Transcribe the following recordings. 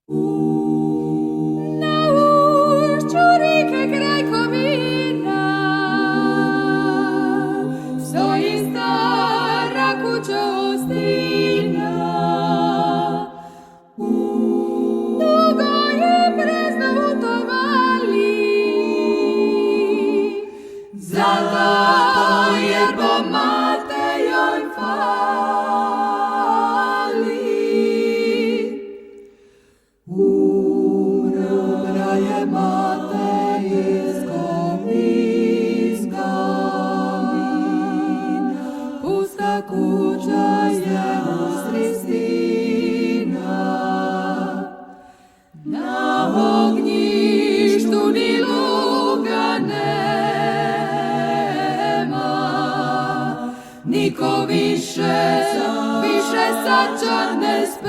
Na ušću rike kraj komina stoji stara kuća ostina. Dugo je brezno u toj vali, zlato jerbo mate joj fali. Umra je mate iz komina, pusta kuća je usristina. Na ognjištu ni luga nema, niko više sačar ne sprema.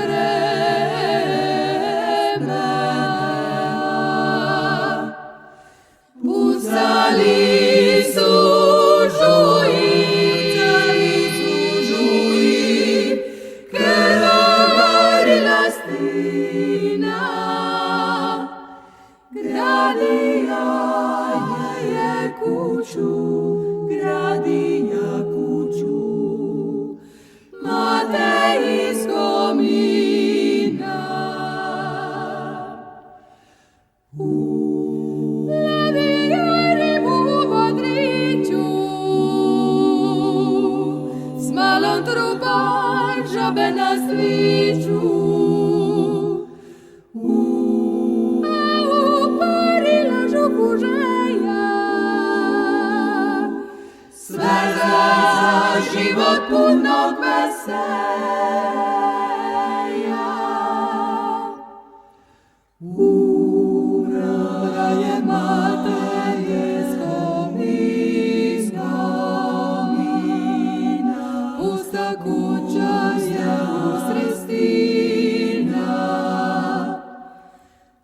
Pucali su žuji, krvarila stina. Gradija je kuću, mate iz komina. Lavija ribu u vodriću, s malom trubom žabe na sviću. Sve za život punog veselja. Umrla je mate iz komina, pusta kuća je usristina.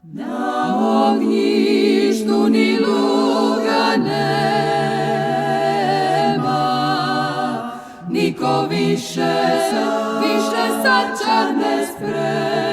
Na ognjištu ni luga nema, niko više sačar ne sprema.